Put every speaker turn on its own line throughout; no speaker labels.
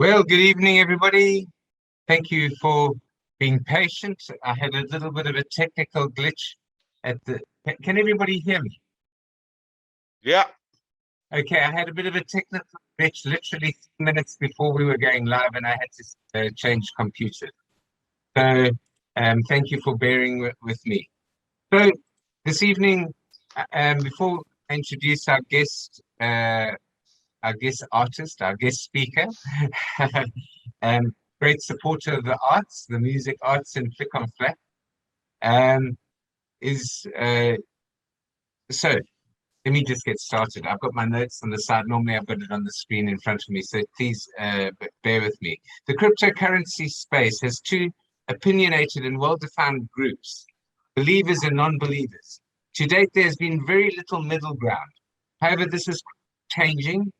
Well, good evening, everybody. Thank you for being patient. I had a little bit of a technical glitch at the. Can everybody hear me?
Yeah.
Okay, I had a bit of a technical glitch literally 3 minutes before we were going live, and I had to change computers. So, thank you for bearing with me. So, this evening, before I introduce our guest artist, our guest speaker, great supporter of the arts, the music arts and Flick on Flat, is so let me just get started. I've got my notes on the side. Normally I've got it on the screen in front of me, so please bear with me. The cryptocurrency space has two opinionated and well-defined groups, believers and non-believers. To date, there's been very little middle ground. However, this is changing.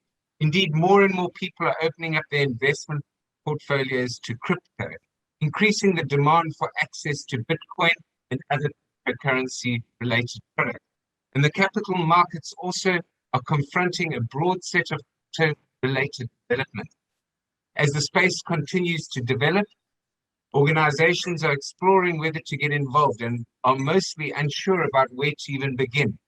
Indeed, more and more people are opening up their investment portfolios to crypto, increasing the demand for access to Bitcoin and other cryptocurrency-related products. And the capital markets also are confronting a broad set of crypto-related developments. As the space continues to develop, organizations are exploring whether to get involved and are mostly unsure about where to even begin.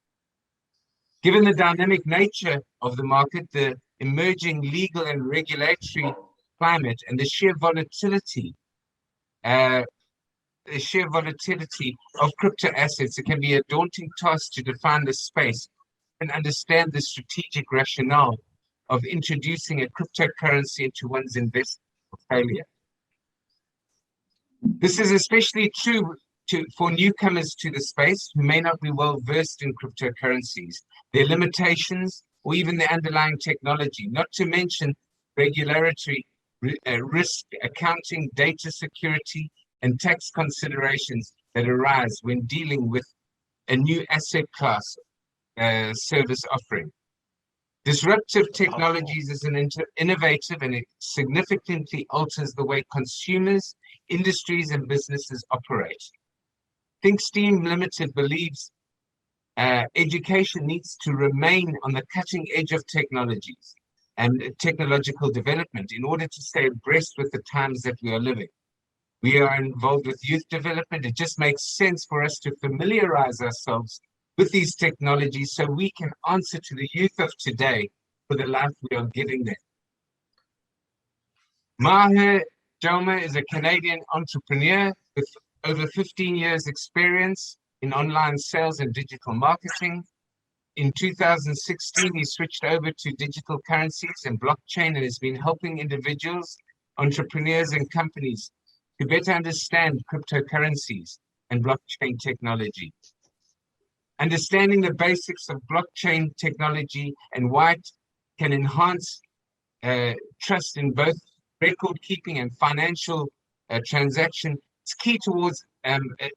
Given the dynamic nature of the market, the emerging legal and regulatory climate, and the sheer volatility of crypto assets, it can be a daunting task to define the space and understand the strategic rationale of introducing a cryptocurrency into one's investment portfolio. This is especially true for newcomers to the space who may not be well versed in cryptocurrencies, their limitations, or even the underlying technology, not to mention regulatory risk, accounting, data security, and tax considerations that arise when dealing with a new asset class service offering. Disruptive technologies is an innovative, and it significantly alters the way consumers, industries, and businesses operate. Think STEAM Ltd believes education needs to remain on the cutting edge of technologies and technological development in order to stay abreast with the times that we are living. We are involved with youth development. It just makes sense for us to familiarize ourselves with these technologies so we can answer to the youth of today for the life we are giving them. Maher Jomaa is a Canadian entrepreneur with over 15 years experience in online sales and digital marketing. In 2016, he switched over to digital currencies and blockchain and has been helping individuals, entrepreneurs, and companies to better understand cryptocurrencies and blockchain technology. Understanding the basics of blockchain technology and why it can enhance trust in both record keeping and financial transaction is key towards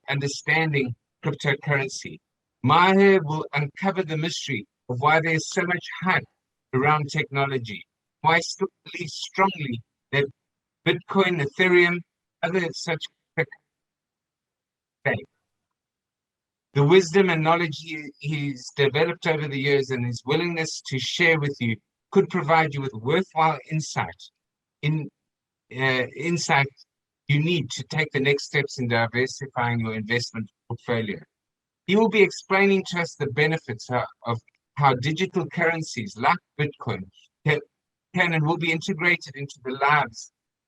understanding cryptocurrency. Maher will uncover the mystery of why there's so much hype around technology, why he believes strongly that Bitcoin, Ethereum, other such the wisdom and knowledge he's developed over the years and his willingness to share with you could provide you with worthwhile insight you need to take the next steps in diversifying your investment portfolio. He will be explaining to us the benefits of how digital currencies like Bitcoin can and will be integrated into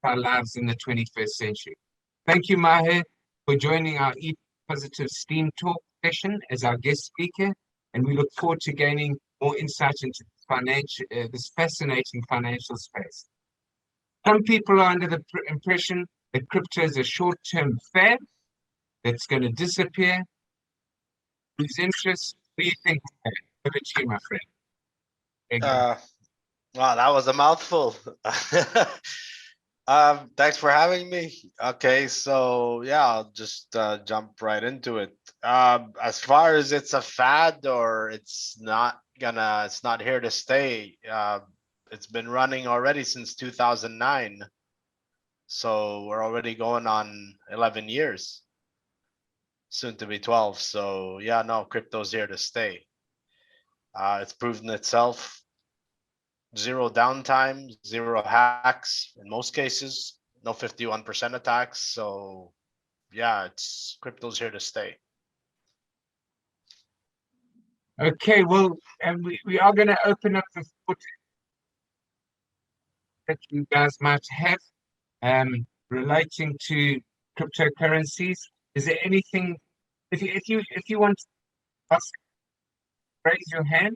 our lives in the 21st century. Thank you, Maher, for joining our e+Positive STEAM Talk session as our guest speaker, and we look forward to gaining more insight into this fascinating financial space. Some people are under the impression that crypto is a short-term fad that's going to disappear. Whose interest? What do you think? Over to you, my friend.
Wow, that was a mouthful. Thanks for having me. Okay, so yeah, I'll just jump right into it. As far as it's a fad or it's not here to stay, it's been running already since 2009. So we're already going on 11 years, soon to be 12. So yeah, no, crypto's here to stay. It's proven itself zero downtime, zero hacks in most cases, no 51% attacks. So yeah, it's crypto's here to stay.
Okay, well, and we are going to open up the floor that you guys might have relating to cryptocurrencies. Is there anything, if you want to ask, raise your hand,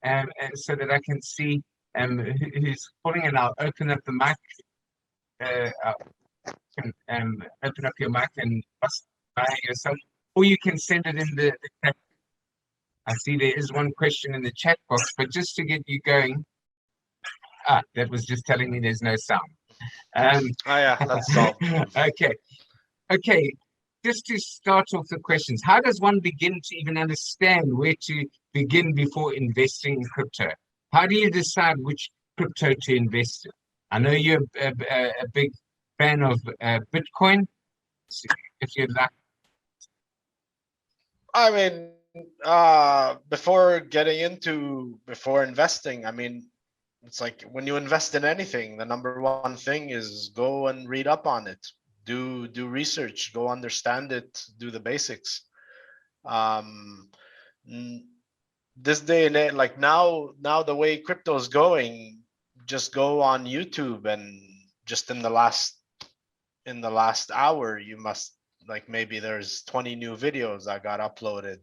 and so that I can see who's calling, and I'll open up the mic. I can open up your mic and ask by yourself, or you can send it in the chat. I see there is one question in the chat box, but just to get you going, that was just telling me there's no sound. Um,
Oh yeah, that's solved.
okay, okay. Just to start off the questions, how does one begin to even understand where to begin before investing in crypto? How do you decide which crypto to invest in? I know you're a big fan of Bitcoin. So if you'd like,
I mean, before investing, I mean, it's like when you invest in anything, the number one thing is go and read up on it, do research, go understand it, do the basics. Um, n- this day and age, like now the way crypto is going, just go on YouTube and just in the last hour, you must like maybe there's 20 new videos that got uploaded.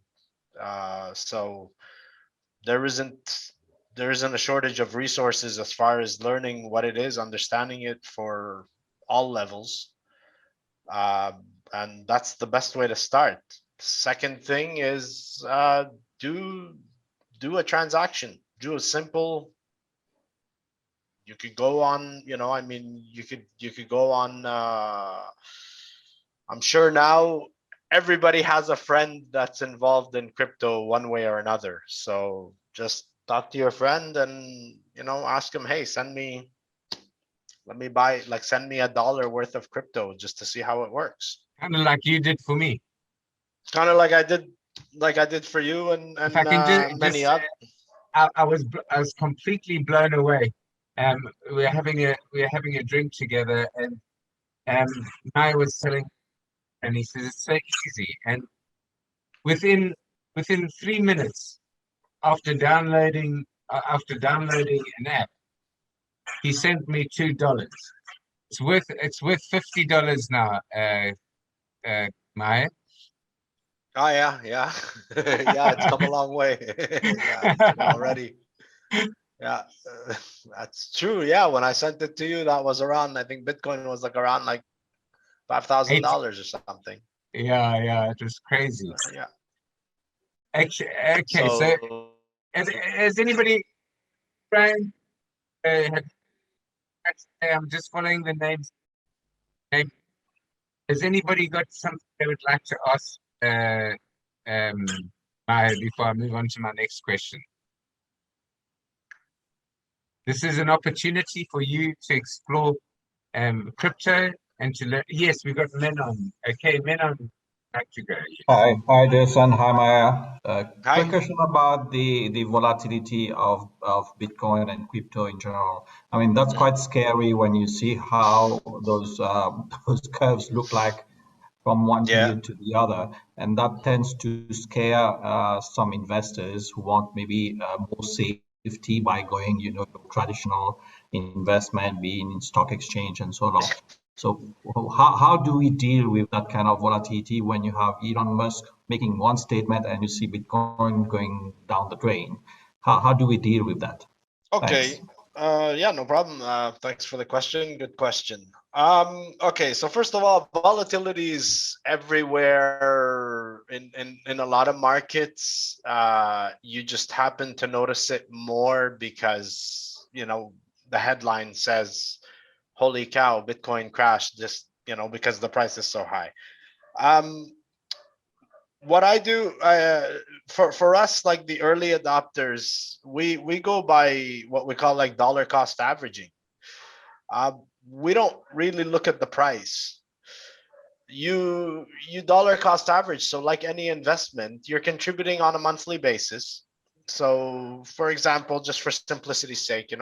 So there isn't there isn't a shortage of resources as far as learning what it is, understanding it for all levels, uh, and that's the best way to start. Second thing is do do a transaction, do a simple. You could go on, I mean, you could go on. I'm sure now everybody has a friend that's involved in crypto one way or another. So just talk to your friend and ask him, hey, let me buy, like send me $1 worth of crypto just to see how it works.
kind of like you did for me.
Kind of like I did for you and
If I can
many
just
other.
I was completely blown away. Um, we were having a drink together, and Maya was telling, and he says it's so easy. And within within 3 minutes after downloading an app, he sent me $2. It's worth $50 now, Maya.
Oh yeah, yeah, yeah. It's come a long way. Yeah, it's come already. Yeah, that's true. Yeah, when I sent it to you, that was around. I think Bitcoin was like around like five thousand
Eight,
dollars or something.
yeah, yeah, it was crazy.
Yeah.
Actually, okay, so
So
has anybody, Brian, had, I'm just following the names. Name. Has anybody got something they would like to ask um, Maya before I move on to my next question? This is an opportunity for you to explore crypto and to learn. Yes, we've got Menon. Okay, Menon, like to go. Yes.
Hi, Jason. Hi, Maya. Quick
hi.
question about the volatility of Bitcoin and crypto in general. I mean, that's quite scary when you see how those those curves look like from one
Yeah.
period to the other, and that tends to scare some investors who want maybe more safety by going, your traditional investment, being in stock exchange and so on. So how do we deal with that kind of volatility when you have Elon Musk making one statement and you see Bitcoin going down the drain? How do we deal with that? Thanks.
Okay. Yeah, no problem. Thanks for the question. Good question. Okay, so first of all, volatility is everywhere in a lot of markets. You just happen to notice it more because, the headline says, "Holy cow, Bitcoin crashed," just, because the price is so high. Um, what I do for us, like the early adopters, we go by what we call like dollar cost averaging. Uh, we don't really look at the price. You dollar cost average. So like any investment, you're contributing on a monthly basis. So for example, just for simplicity's sake,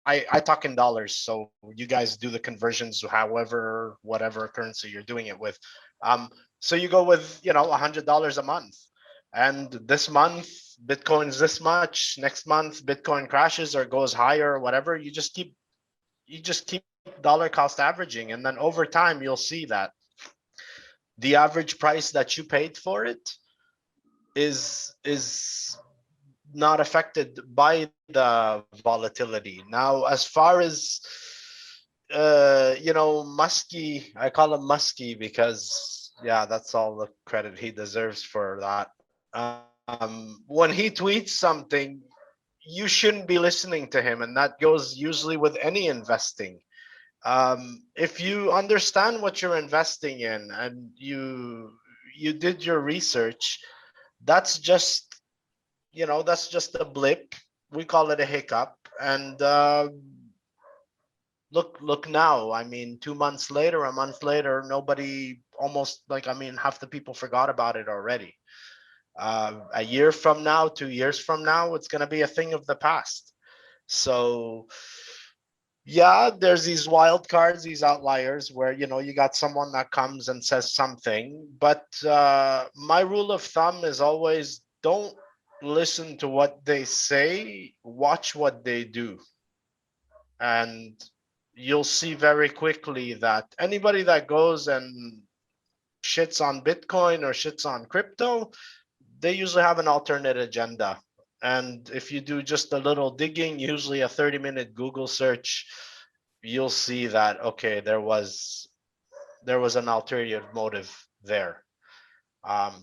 I talk in dollars, so you guys do the conversions, however, whatever currency you're doing it with. So you go with, $100 a month, and this month Bitcoin's this much. Next month Bitcoin crashes or goes higher or whatever. You just keep dollar cost averaging, and then over time you'll see that the average price that you paid for it is not affected by the volatility. Now, as far as Muskie, I call him Muskie because yeah, that's all the credit he deserves for that. When he tweets something, you shouldn't be listening to him, and that goes usually with any investing. If you understand what you're investing in and you did your research, that's just that's just a blip. We call it a hiccup. And look now. I mean, 2 months later, a month later, nobody, almost, like, I mean, half the people forgot about it already. A year from now, 2 years from now, it's going to be a thing of the past. So yeah, there's these wild cards, these outliers where you got someone that comes and says something. But my rule of thumb is always don't listen to what they say, watch what they do. And you'll see very quickly that anybody that goes and shits on Bitcoin or shits on crypto, they usually have an alternate agenda. And if you do just a little digging, usually a 30-minute Google search, you'll see that, okay, there was an ulterior motive there.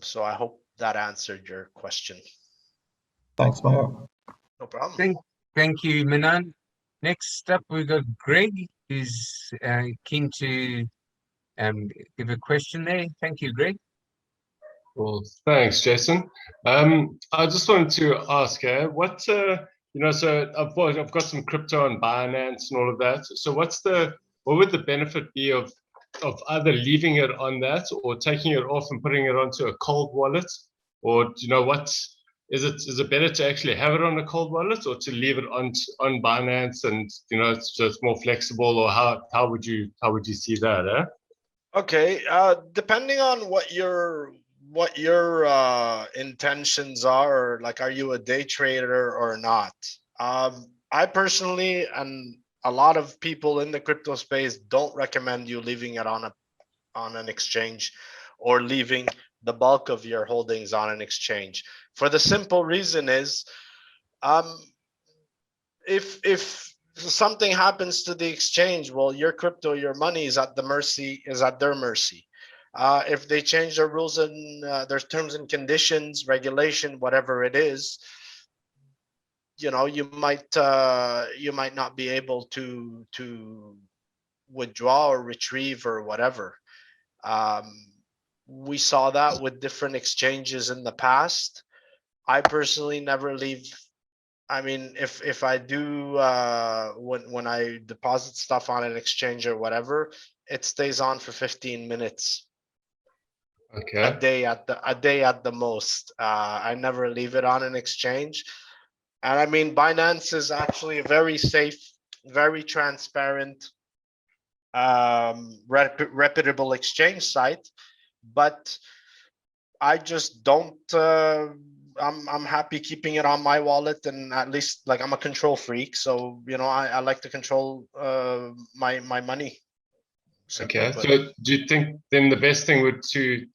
So I hope that answered your question.
Thanks, Maher.
No problem.
Thank you, Manan. Next up, we've got Greg, who's keen to give a question there. Thank you, Greg.
Well, thanks, Jason. I just wanted to ask, what so I've got some crypto on Binance and all of that. So what would the benefit be of either leaving it on that or taking it off and putting it onto a cold wallet? Or what is it better to actually have it on a cold wallet or to leave it on Binance and so it's more flexible? Or how would you see that?
Okay, depending on what your intentions are, or like, are you a day trader or not? I personally, and a lot of people in the crypto space, don't recommend you leaving it on an exchange or leaving the bulk of your holdings on an exchange. For the simple reason is, if something happens to the exchange, well, your crypto, your money is at their mercy. If they change their rules and their terms and conditions, regulation, whatever it is, you might not be able to withdraw or retrieve or whatever. We saw that with different exchanges in the past. I personally never leave. I mean, if I do, when I deposit stuff on an exchange or whatever, it stays on for 15 minutes.
Okay.
A day at the most. I never leave it on an exchange. And I mean, Binance is actually a very safe, very transparent, reputable exchange site. But I just don't. I'm happy keeping it on my wallet, and at least, like, I'm a control freak, so I like to control my money.
Okay, so do you think then the best thing would to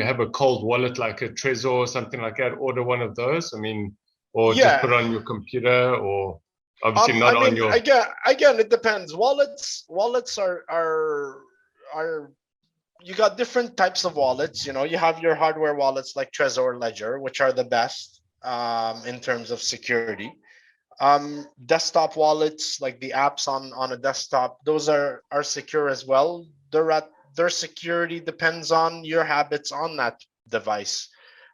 have a cold wallet, like a Trezor or something like that? Order one of those. I mean, or just put it on your computer, or obviously not on your.
Again, it depends. Wallets are you got different types of wallets. You have your hardware wallets like Trezor, Ledger, which are the best in terms of security. Desktop wallets, like the apps on a desktop, those are secure as well. Their security depends on your habits on that device.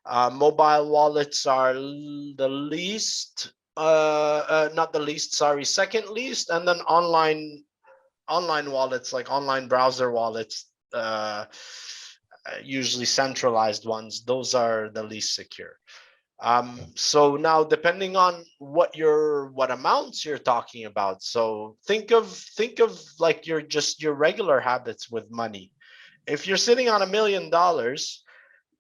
Mobile wallets are the least, not the least, sorry, second least, and then online wallets, like online browser wallets, usually centralized ones, those are the least secure. So now, depending on what amounts you're talking about, so think of like your regular habits with money. If you're sitting on $1 million,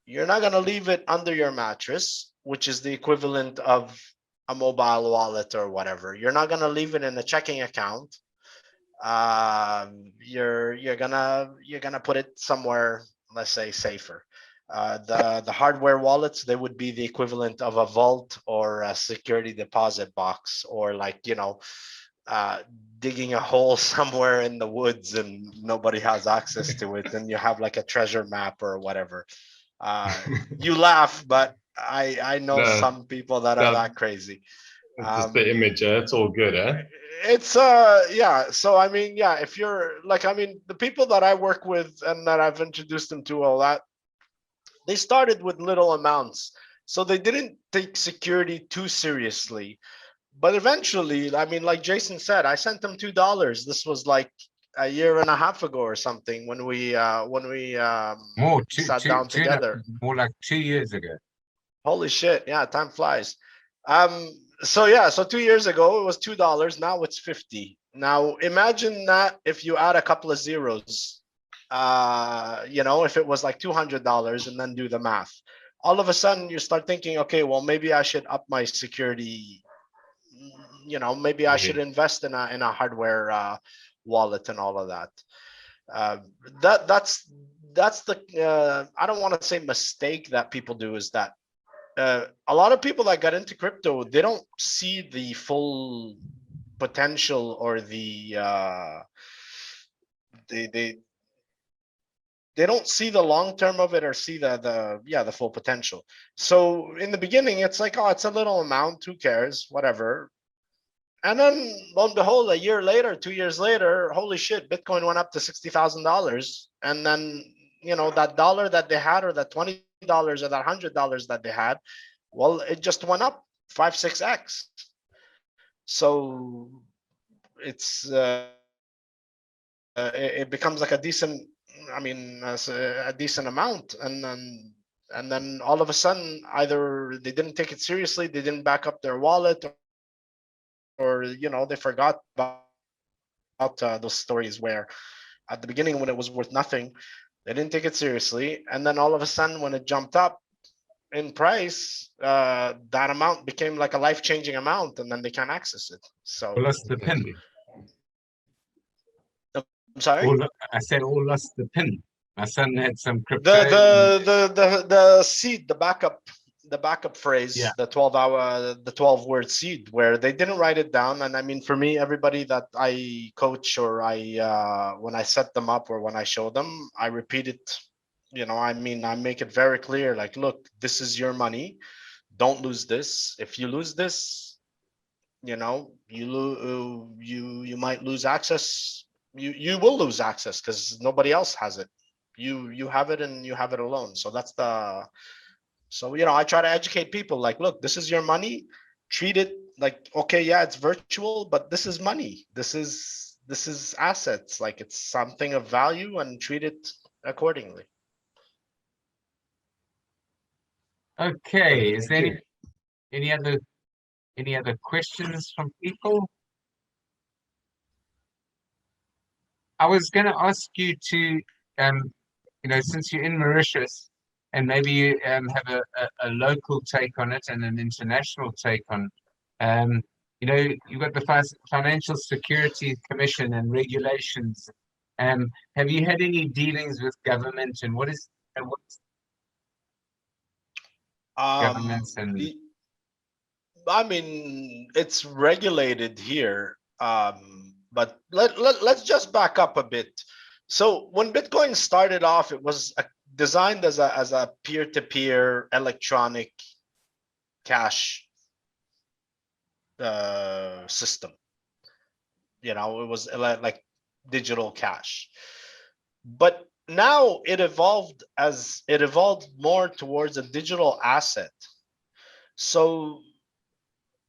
you're not going to leave it under your mattress, which is the equivalent of a mobile wallet or whatever. You're not going to leave it in a checking account. You're gonna put it somewhere, let's say, safer. The hardware wallets, they would be the equivalent of a vault or a security deposit box, or like, digging a hole somewhere in the woods and nobody has access to it, and you have like a treasure map or whatever. You laugh, but I know
No,
some people that are
that-
that crazy.
It's just the image. It's all good, eh?
It's yeah, so I mean, yeah, if you're like, I mean, the people that I work with and that I've introduced them to all that, they started with little amounts, so they didn't take security too seriously. But eventually, I mean, like Jason said, I sent them $2. This was like a year and a half ago or something, when we
More,
sat down together.
more like 2 years ago.
Holy shit, yeah, time flies. So yeah, so 2 years ago it was $2, now it's 50. Now imagine that if you add a couple of zeros, if it was like $200, and then do the math. All of a sudden you start thinking, okay, well, maybe I should up my security. Maybe I should invest in a hardware wallet and all of that. That's the I don't want to say mistake that people do, is that a lot of people that got into crypto, they don't see the full potential, or they don't see the long term of it, or see the full potential. So in the beginning, it's like, oh, it's a little amount, who cares, whatever. And then lo and behold, a year later, 2 years later, holy shit, Bitcoin went up to $60,000. And then, that dollar that they had, or that $20 or that $100 that they had, well, it just went up 5-6x. So it's it becomes like a decent, I mean, a decent amount. And then all of a sudden, either they didn't take it seriously, they didn't back up their wallet, or they forgot about those stories where at the beginning, when it was worth nothing, they didn't take it seriously, and then all of a sudden, when it jumped up in price, that amount became like a life-changing amount, and then they can't access it. So
All lost the pin.
I'm sorry.
I said all lost the pin. My son had some crypto.
The seed, the backup phrase,
Yeah.
the 12-word seed, where they didn't write it down. And I mean, for me, everybody that I coach, or when I set them up, or when I show them, I repeat it. I mean, I make it very clear, like, look, this is your money. Don't lose this. If you lose this, you might lose access. You will lose access, because nobody else has it. You have it, and you have it alone. So that's I try to educate people, like, look, this is your money. Treat it like, okay, yeah, it's virtual, but this is money. This is assets. Like, it's something of value, and treat it accordingly.
Okay, is there any other questions from people? I was going to ask you to, since you're in Mauritius, and maybe you have a local take on it and an international take on, you've got the Financial Security Commission and regulations. Have you had any dealings with government, and what's governments and
I mean, it's regulated here, but let's just back up a bit. So when Bitcoin started off, it was designed as a peer-to-peer electronic cash system. It was like digital cash. But now it evolved more towards a digital asset. So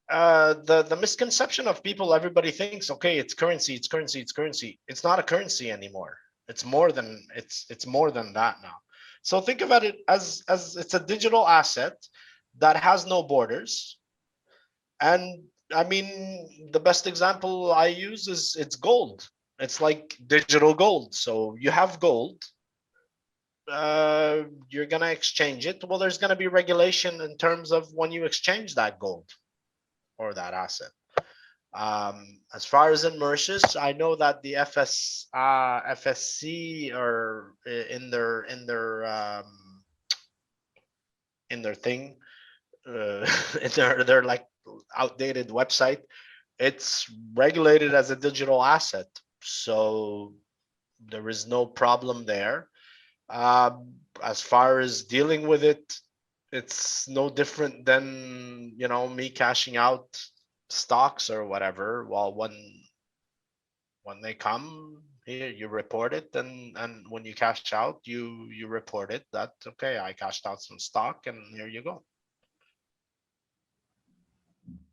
the misconception of people, everybody thinks, okay, it's currency. It's not a currency anymore. It's more than that now. So think about it as it's a digital asset, that has no borders. And I mean, the best example I use is it's gold. It's like digital gold. So you have gold, you're gonna exchange it. Well, there's gonna be regulation in terms of when you exchange that gold or that asset. As far as in Mauritius, I know that the FSC or in their thing, in their like outdated website, it's regulated as a digital asset, so there is no problem there. As far as dealing with it, it's no different than, you know, me cashing out stocks or whatever. Well, when they come here, you report it, and when you cash out, you report it that, okay, I cashed out some stock, and here you go.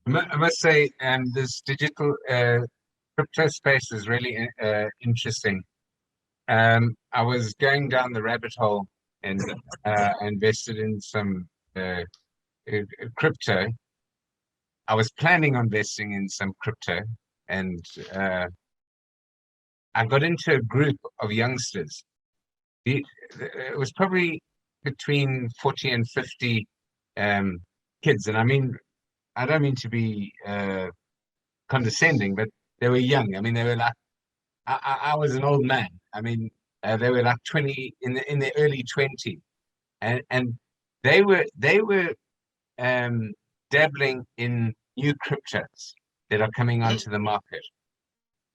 I must say, this digital crypto space is really interesting. I was going down the rabbit hole and invested in some crypto. I was planning on investing in some crypto, and I got into a group of youngsters. It was probably between 40 and 50 kids, and I mean, I don't mean to be condescending, but they were young. I mean, they were like, I was an old man. I mean, they were like 20 in their early 20s, and they were dabbling in new cryptos that are coming onto the market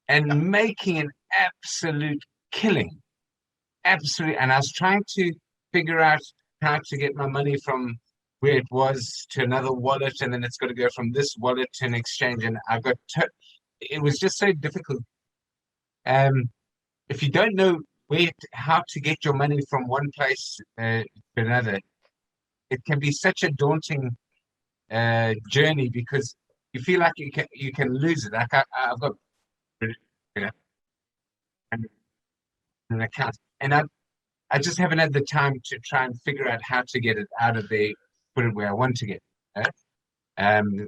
and making an absolute killing. Absolutely. And I was trying to figure out how to get my money from where it was to another wallet, and then it's got to go from this wallet to an exchange. And I got it was just so difficult. If you don't know how to get your money from one place to another, it can be such a daunting journey, because you feel like you can lose it. Like I've got, you know, an account, and I just haven't had the time to try and figure out how to get it out of there, put it where I want to get it.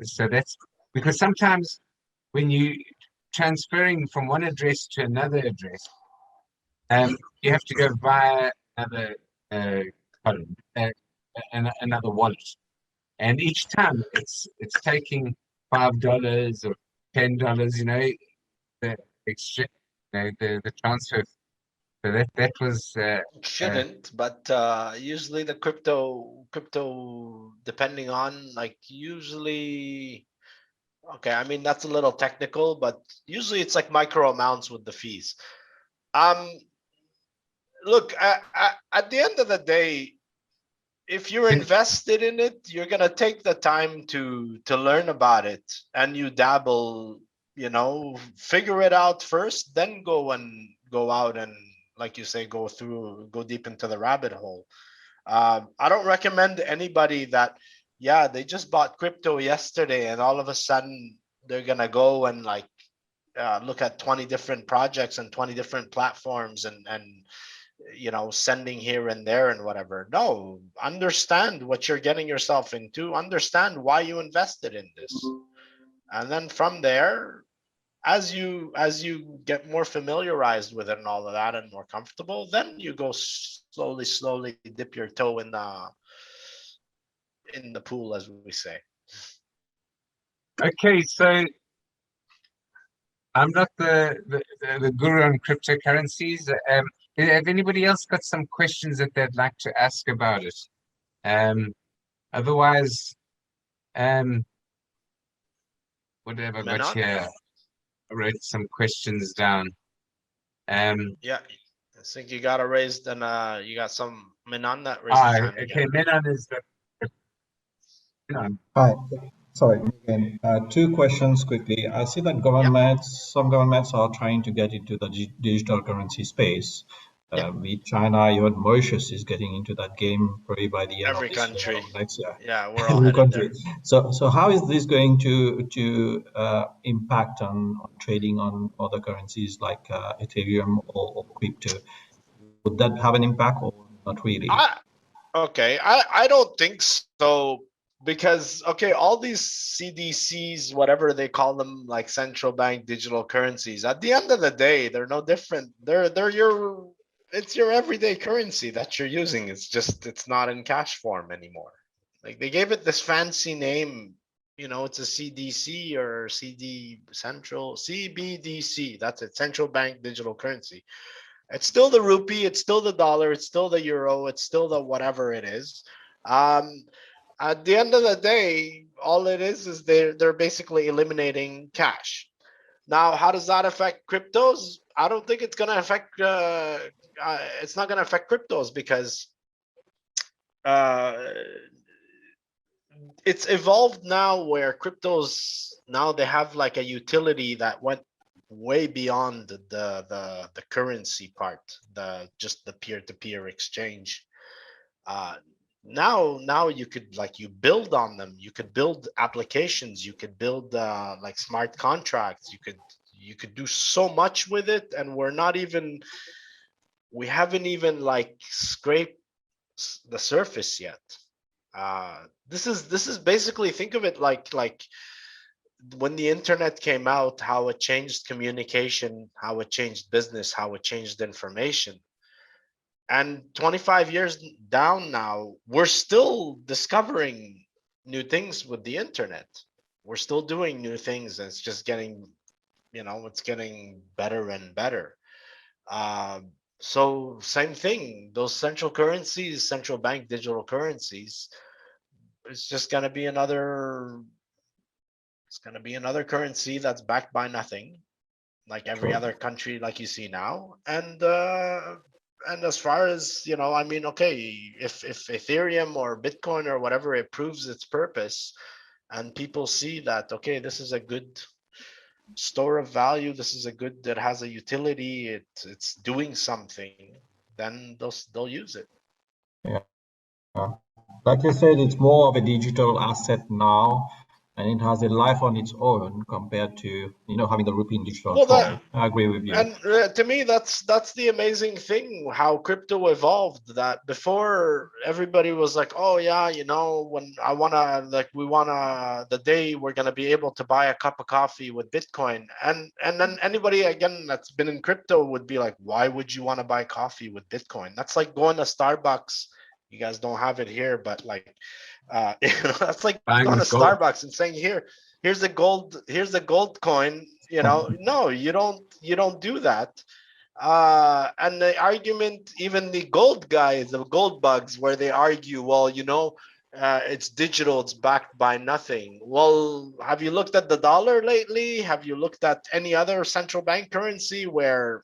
So that's because sometimes when you transferring from one address to another address, you have to go via another another wallet, and each time it's taking $5 or $10, you know, the exchange, the transfer. So that was
Shouldn't, but usually the crypto depending on, like, usually, okay, I mean that's a little technical, but usually it's like micro amounts with the fees. Look, at the end of the day, if you're invested in it, you're gonna take the time to learn about it, and you dabble, you know, figure it out first, then go out and, like you say, go deep into the rabbit hole. I don't recommend anybody that, yeah, they just bought crypto yesterday and all of a sudden they're gonna go and like look at 20 different projects and 20 different platforms and you know, sending here and there and whatever. No, understand what you're getting yourself into, understand why you invested in this, and then from there, as you get more familiarized with it and all of that and more comfortable, then you go slowly dip your toe in the pool, as we say.
okay. So I'm not the guru on cryptocurrencies. Have anybody else got some questions that they'd like to ask about it? Otherwise, what have I got here? I wrote some questions down.
Yeah, I think you got a raised, and you got some Minan that raised his hand
okay,
again.
Minan is
Hi. Sorry, again, two questions quickly. I see that some governments are trying to get into the digital currency space. Be China, even Mauritius is getting into that game probably by the end
Every
of this
country.
year or next year.
Yeah, we're all headed there.
So how is this going to impact on trading on other currencies like Ethereum or crypto? Would that have an impact or not really?
Okay, I don't think so. because okay, all these CDCs, whatever they call them, like central bank digital currencies, at the end of the day, they're no different. They're your, it's your everyday currency that you're using. It's just it's not in cash form anymore. Like they gave it this fancy name, you know, it's a CDC or CD central CBDC. That's it, central bank digital currency. It's still the rupee, it's still the dollar, it's still the euro, it's still the whatever it is. Um, at the end of the day, all it is they're basically eliminating cash. Now, how does that affect cryptos? I don't think it's gonna affect. It's not gonna affect cryptos because uh, it's evolved now where cryptos now they have like a utility that went way beyond the currency part, the just the peer-to-peer exchange. uh now you could like you build on them, you could build applications, you could build like smart contracts, you could do so much with it, and we haven't even like scraped the surface yet. This is basically, think of it like when the internet came out, how it changed communication, how it changed business, how it changed information. And 25 years down now, we're still discovering new things with the internet. We're still doing new things, and it's just getting, you know, it's getting better and better. Uh, so same thing, those central currencies, central bank digital currencies, it's just going to be another, it's going to be another currency that's backed by nothing, like every other country, like you see now. And as far as, you know, I mean, okay, if Ethereum or Bitcoin or whatever, it proves its purpose, and people see that, okay, this is a good store of value, this is a good, that has a utility, it's doing something, then they'll use it.
Yeah. Like you said, it's more of a digital asset now, and it has a life on its own compared to, you know, having the rupee in digital
Well,
form. I agree with you.
and to me, that's the amazing thing, how crypto evolved. That before, everybody was like, oh yeah, you know, when I wanna, like, we wanna, the day we're gonna be able to buy a cup of coffee with Bitcoin, and then anybody again that's been in crypto would be like, why would you want to buy coffee with Bitcoin? That's like going to Starbucks. You guys don't have it here, but like, you know, that's like
Buying
going to
with gold.
Starbucks and saying, here's the gold coin. You know, no, you don't do that. And the argument, even the gold guys, the gold bugs, where they argue, well, you know, it's digital, it's backed by nothing. Well, have you looked at the dollar lately? Have you looked at any other central bank currency where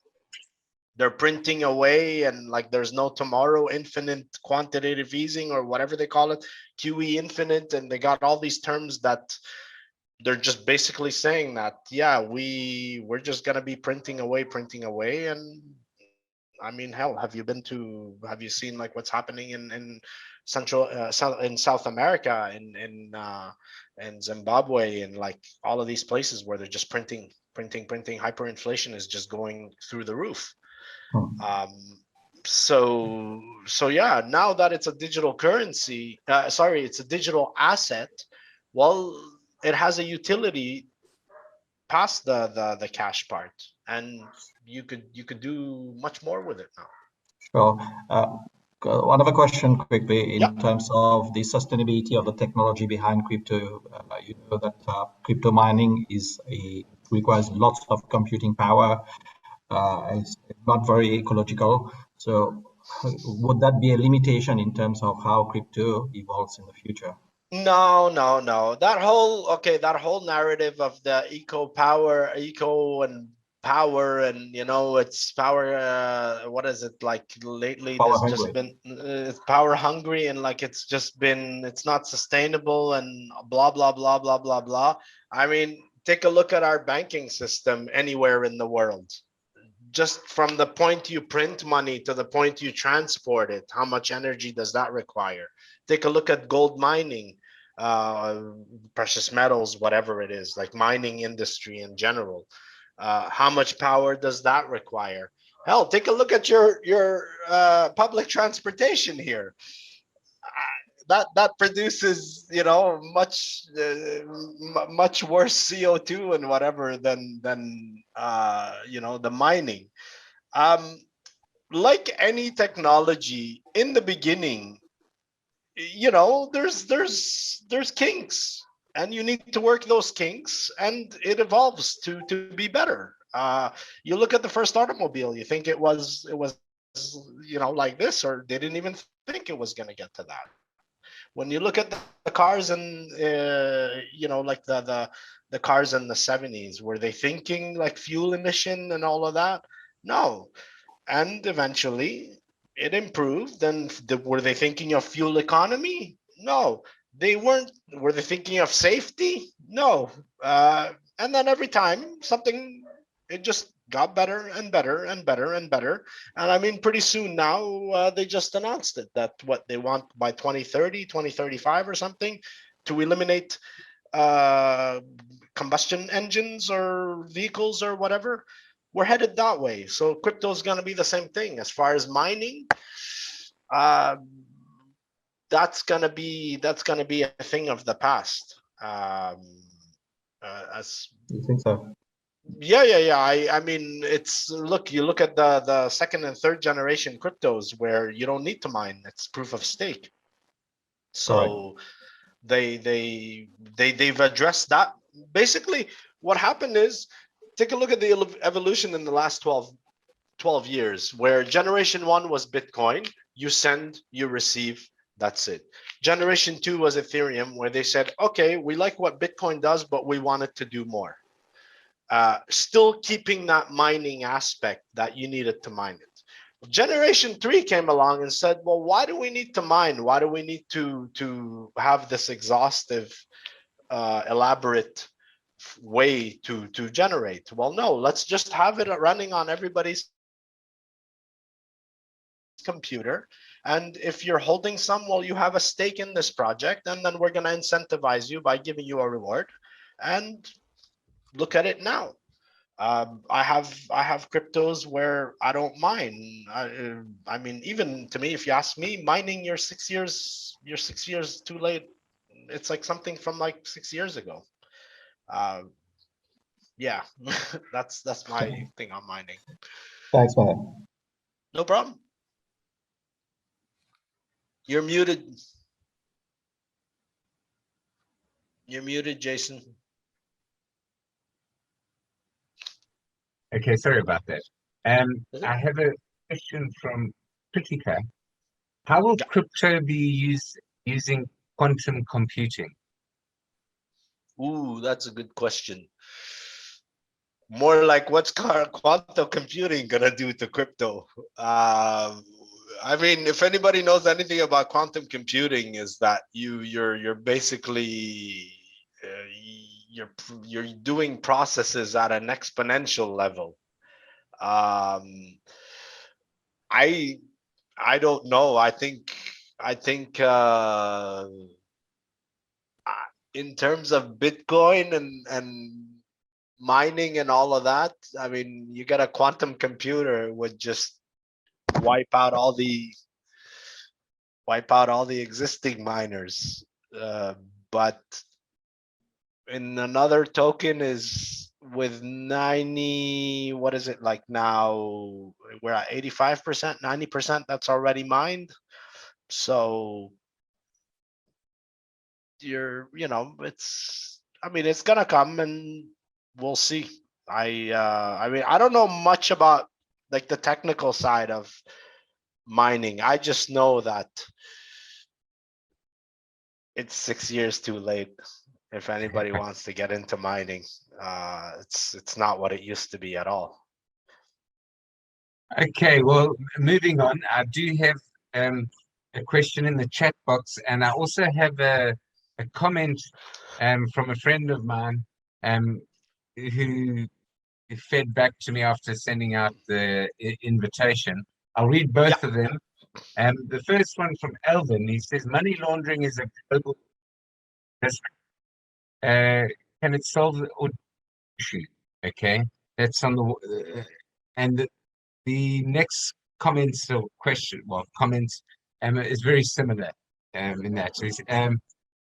they're printing away, and like there's no tomorrow, infinite quantitative easing or whatever they call it, QE infinite, and they got all these terms that they're just basically saying that, yeah, we're just gonna be printing away. And I mean, hell, have you seen like what's happening in South America, in Zimbabwe, and like all of these places where they're just printing. Hyperinflation is just going through the roof. So yeah, now that it's a digital currency, it's a digital asset. Well, it has a utility past the cash part, and you could do much more with it now.
Sure. One other question quickly in
Yeah.
terms of the sustainability of the technology behind crypto. You know that crypto mining requires lots of computing power. It's not very ecological. So would that be a limitation in terms of how crypto evolves in the future?
No. That whole narrative of the eco and power, and you know, it's power. What is it like lately?
Power
There's just
hungry.
been it's power hungry, and like it's not sustainable, and blah blah blah blah blah blah. I mean, take a look at our banking system anywhere in the world. Just from the point you print money to the point you transport it, how much energy does that require? Take a look at gold mining, uh, precious metals, whatever it is, like mining industry in general. How much power does that require? Hell, take a look at your public transportation here. that produces, you know, much worse CO2 and whatever than you know, the mining. Like any technology in the beginning, you know, there's kinks, and you need to work those kinks, and it evolves to be better. You look at the first automobile, you think it was you know, like this, or they didn't even think it was going to get to that. When you look at the cars and you know, like the cars in the 70s, were they thinking like fuel emission and all of that? No. And eventually it improved. And were they thinking of fuel economy? No, they weren't. Were they thinking of safety? No. And then every time something, it just got better and better and better and better. And I mean, pretty soon now, they just announced it, that what they want by 2030, 2035 or something, to eliminate combustion engines or vehicles or whatever. We're headed that way. So crypto is going to be the same thing. As far as mining, that's going to be a thing of the past. As
You think so?
yeah. I mean, it's, look, you look at the second and third generation cryptos where you don't need to mine. It's proof of stake. So they've addressed that. Basically, what happened is, take a look at the evolution in the last 12 years, where generation 1 was Bitcoin. You send, you receive, that's it. Generation 2 was Ethereum, where they said, okay, we like what Bitcoin does, but we want it to do more. Still keeping that mining aspect that you needed to mine it. Generation 3 came along and said, well, why do we need to mine? Why do we need to have this exhaustive, elaborate way to generate? Well, no, let's just have it running on everybody's computer. And if you're holding some, well, you have a stake in this project, and then we're going to incentivize you by giving you a reward. And look at it now. I have cryptos where I don't mine. I mean, even to me, if you ask me, mining, you're 6 years too late. It's like something from like 6 years ago. Yeah, that's my thing on mining.
Thanks, Maher.
No problem. You're muted. You're muted, Jason.
Okay, sorry about that. I have a question from Pritika. How will crypto be using quantum computing?
Ooh, that's a good question. More like, what's quantum computing gonna do to crypto? I mean, if anybody knows anything about quantum computing, is that you're basically you're doing processes at an exponential level. I don't know. I think in terms of Bitcoin and mining and all of that, I mean, you got a quantum computer would just wipe out all the existing miners. But in another token is with 90, what is it like now? We're at 85%, 90% that's already mined. So you know, it's, I mean, it's gonna come, and we'll see. I mean, I don't know much about like the technical side of mining. I just know that it's 6 years too late. If anybody wants to get into mining, it's not what it used to be at all.
Okay, well, moving on, I do have a question in the chat box, and I also have a comment from a friend of mine who fed back to me after sending out the invitation. I'll read both of them. The first one from Elvin, he says, money laundering is a global risk. Can it solve the issue? Okay, that's on the and the next comments or question, well, comments is very similar. in that.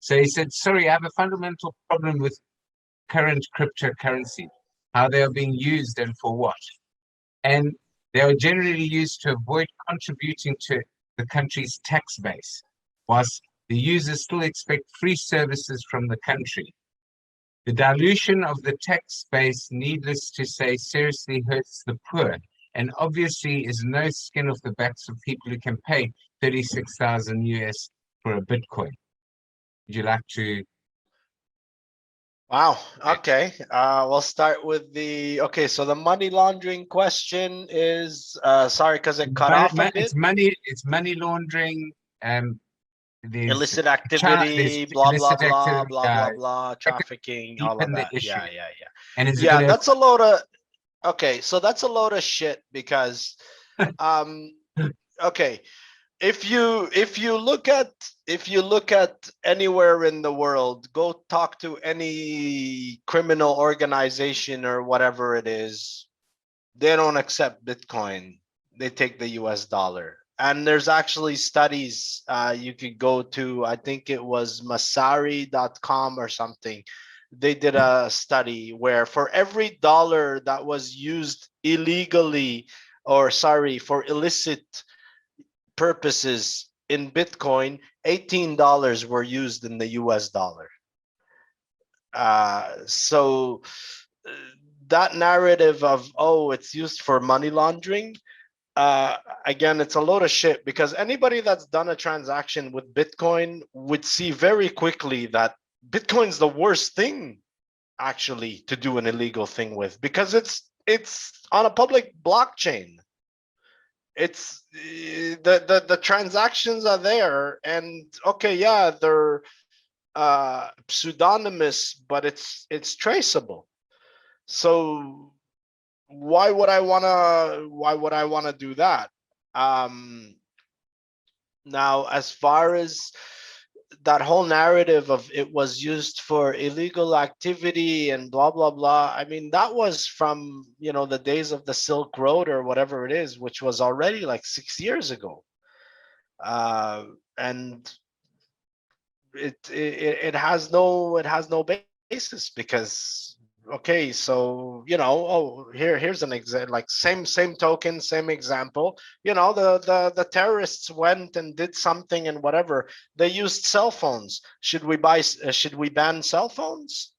So he said, sorry, I have a fundamental problem with current cryptocurrency, how they are being used and for what. And they are generally used to avoid contributing to the country's tax base, whilst the users still expect free services from the country. The dilution of the tax base, needless to say, seriously hurts the poor, and obviously is no skin off the backs of people who can pay 36,000 US for a Bitcoin. Would you like to?
Wow. Okay. We'll start with the, okay, so the money laundering question is, sorry, because it cut off a bit.
It's money laundering, there's
Illicit activity, blah, blah,
illicit
blah,
activity,
blah, blah, blah, trafficking, all of
deepen the
that.
issue.
Yeah, yeah, yeah.
And is it
Yeah,
gonna,
that's a load of, okay, so that's a load of shit because, okay, if you look at anywhere in the world, go talk to any criminal organization or whatever it is, they don't accept Bitcoin. They take the US dollar. And there's actually studies you could go to, I think it was masari.com or something. They did a study where for every dollar that was used illegally, or sorry, for illicit purposes in Bitcoin, $18 were used in the US dollar. So that narrative of, oh, it's used for money laundering, again, it's a load of shit, because anybody that's done a transaction with Bitcoin would see very quickly that Bitcoin's the worst thing actually to do an illegal thing with, because it's on a public blockchain. It's the transactions are there, and okay, yeah, they're pseudonymous, but it's traceable. So why would I wanna do that? Now, as far as that whole narrative of it was used for illegal activity and blah blah blah, I mean, that was from, you know, the days of the Silk Road or whatever it is, which was already like 6 years ago. And it has no basis, because okay, so, you know, oh, here's an example, like same token, same example, you know, the terrorists went and did something and whatever, they used cell phones. Should we ban cell phones?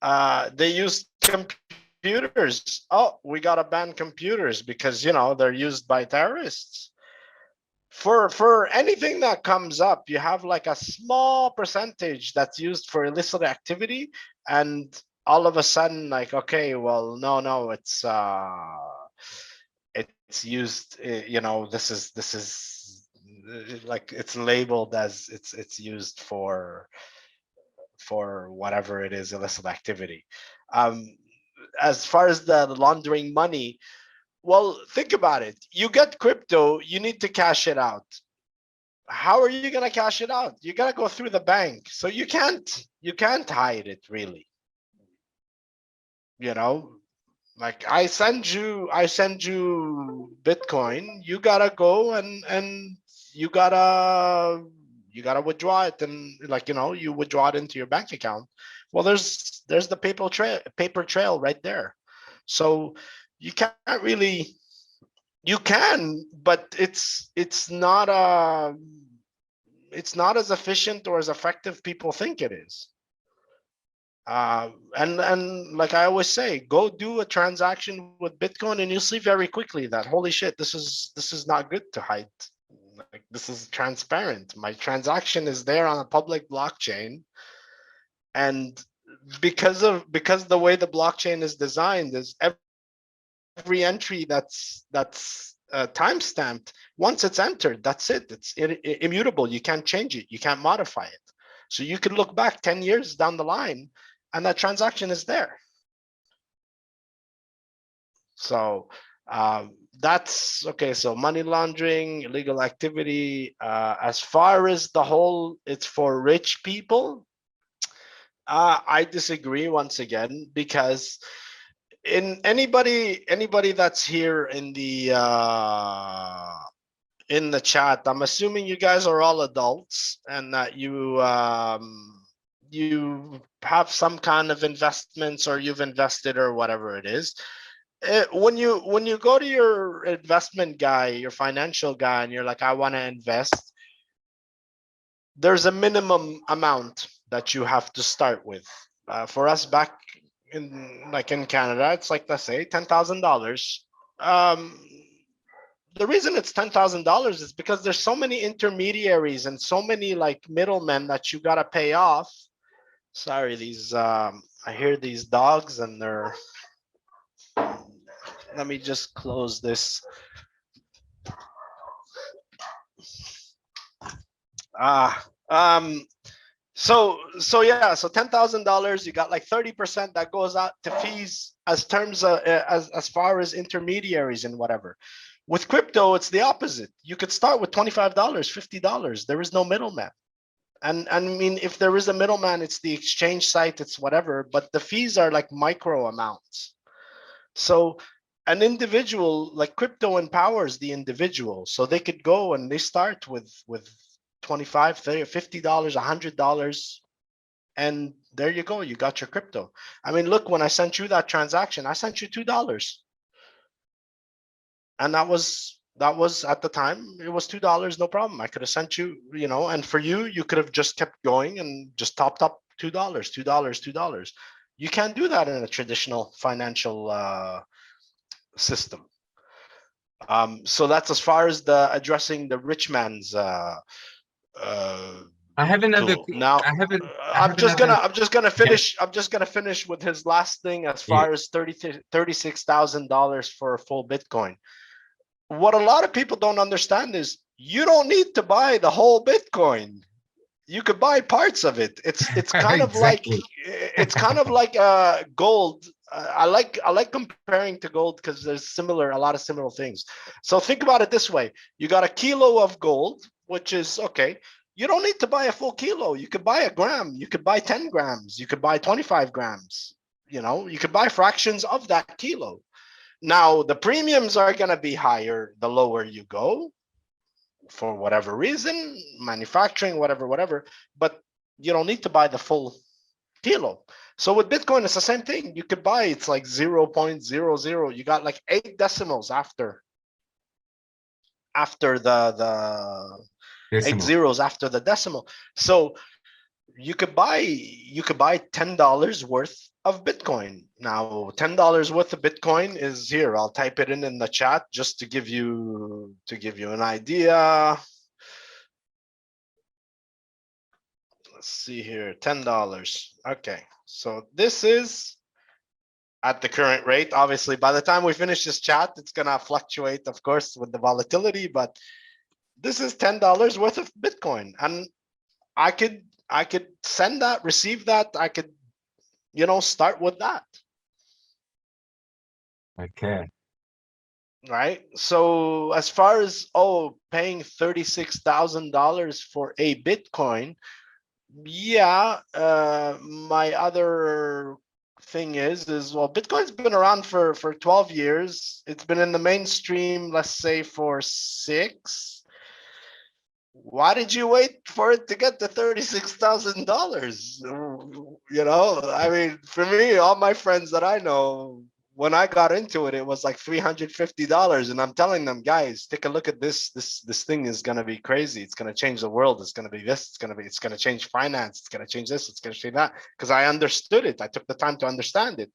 They used computers. Oh, we got to ban computers because, you know, they're used by terrorists. For anything that comes up, you have like a small percentage that's used for illicit activity, and all of a sudden, like, okay, well, no, it's used, you know, this is like, it's labeled as it's used for whatever it is, illicit activity. As far as the laundering money, well, think about it. You get crypto, you need to cash it out. How are you going to cash it out? You got to go through the bank. So you can't hide it, really. You know, like, I send you Bitcoin, you got to go and you got to withdraw it, and, like, you know, you withdraw it into your bank account. Well, there's the paper trail right there. So you can't really, you can, but it's not as efficient or as effective people think it is. And like I always say, go do a transaction with Bitcoin and you'll see very quickly that, holy shit, this is not good to hide. Like, this is transparent. My transaction is there on a public blockchain, and because the way the blockchain is designed, is every entry that's time-stamped. Once it's entered, that's it. It's immutable. You can't change it. You can't modify it. So you could look back 10 years down the line and that transaction is there. So that's okay. So money laundering, illegal activity, as far as the whole, it's for rich people, I disagree once again, because in anybody that's here in the in the chat. I'm assuming you guys are all adults and that you have some kind of investments, or you've invested, or whatever it is. When you go to your investment guy, your financial guy, and you're like, I want to invest, there's a minimum amount that you have to start with. For us back in Canada, it's like, let's say $10,000. The reason it's $10,000 is because there's so many intermediaries and so many like middlemen that you gotta pay off. Sorry, these I hear these dogs and they're. Let me just close this. So yeah, so $10,000, you got like 30% that goes out to fees as terms of, as far as intermediaries and whatever. With crypto, it's the opposite. You could start with $25, $50. There is no middleman. And I mean, if there is a middleman, it's the exchange site, it's whatever, but the fees are like micro amounts. So an individual, like crypto empowers the individual. So they could go and they start with $25, $30, $50, $100, and there you go, you got your crypto. I mean, look, when I sent you that transaction, I sent you $2. And that was at the time, it was $2, no problem. I could have sent you, you know, and for you, you could have just kept going and just topped up $2, $2, $2. You can't do that in a traditional financial system. So that's as far as the addressing the rich man's
I have another.
tool. Now I'm just gonna finish with his last thing as far as $36,000 for a full Bitcoin. What a lot of people don't understand is you don't need to buy the whole Bitcoin. You could buy parts of it. It's kind of
Exactly.
like gold. I like comparing to gold because there's a lot of similar things. So think about it this way: you got a kilo of gold, which is okay. You don't need to buy a full kilo. You could buy a gram. You could buy 10 grams. You could buy 25 grams. You know, you could buy fractions of that kilo. Now the premiums are going to be higher the lower you go, for whatever reason, manufacturing, whatever, but you don't need to buy the full kilo. So with Bitcoin, it's the same thing. You could buy, it's like 0.00. You got like 8 decimals after the
Decimal.
8 zeros after the decimal. So you could buy $10 worth of Bitcoin. Now $10 worth of Bitcoin is here. I'll type it in the chat just to give you an idea. Let's see here, $10. Okay, so this is at the current rate. Obviously, by the time we finish this chat, it's gonna fluctuate, of course, with the volatility, but this is $10 worth of Bitcoin. And I could send that, receive that. I could, you know, start with that.
Okay.
Right. So as far as paying $36,000 for a Bitcoin, yeah. My other thing is well, Bitcoin's been around for 12 years. It's been in the mainstream, let's say, for 6. Why did you wait for it to get to $36,000? You know, I mean, for me, all my friends that I know, when I got into it, it was like $350, and I'm telling them, guys, take a look at this. This thing is gonna be crazy. It's gonna change the world. It's gonna be this. It's gonna change finance. It's gonna change this. It's gonna change that. Because I understood it. I took the time to understand it,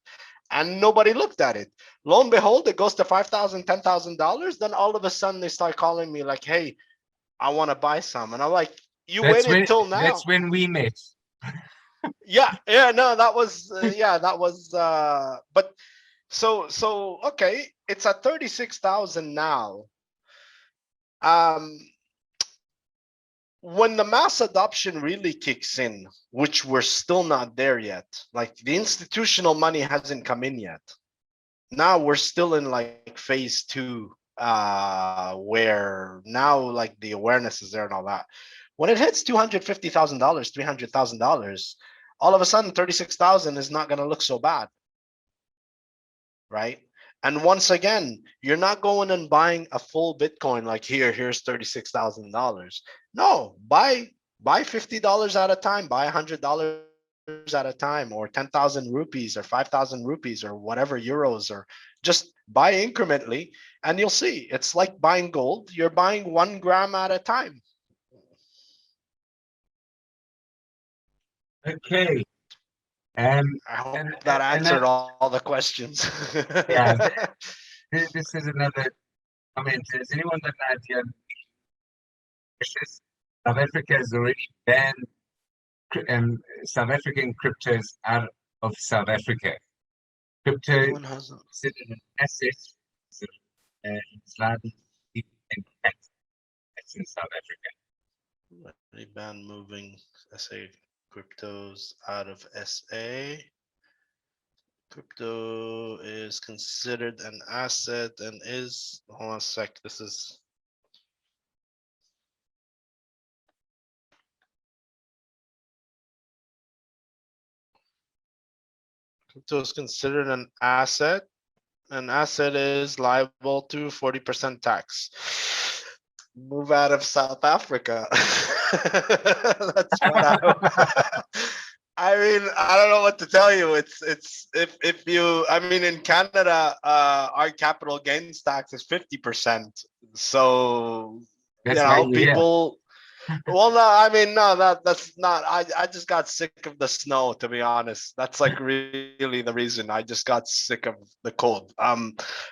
and nobody looked at it. Lo and behold, it goes to $5,000, $10,000. Then all of a sudden, they start calling me like, "Hey, I want to buy some," and I'm like, "You waited till now."
That's when we met.
Yeah, no, that was but so okay, it's at 36,000 now. When the mass adoption really kicks in, which we're still not there yet, like the institutional money hasn't come in yet. Now we're still in like phase 2, where now like the awareness is there and all that. When it hits $250,000, $300,000, all of a sudden 36,000 is not going to look so bad, right? And once again, you're not going and buying a full Bitcoin like here's $36,000. No, buy $50 at a time, buy $100 at a time, or 10,000 rupees or 5,000 rupees or whatever euros, or just buy incrementally, and you'll see it's like buying gold. You're buying 1 gram at a time.
Okay.
I hope that answered all the questions.
Yeah, this is another comment. Is anyone got an idea? South Africa has already banned South African cryptos out of South Africa. Crypto
Anyone has
considered an asset, so, it's liable to in tax in South Africa.
They ban moving SA cryptos out of SA. Crypto is considered an asset and is, hold on a sec, this is. Crypto is considered an asset. An asset is liable to 40% tax. Move out of South Africa. That's what I mean, I don't know what to tell you. It's if you, I mean, in Canada, our capital gains tax is 50%. So
That's
you
why
know,
you're here.
people. Well, no, I mean, no, that's not. I just got sick of the snow, to be honest. That's like really the reason. I just got sick of the cold.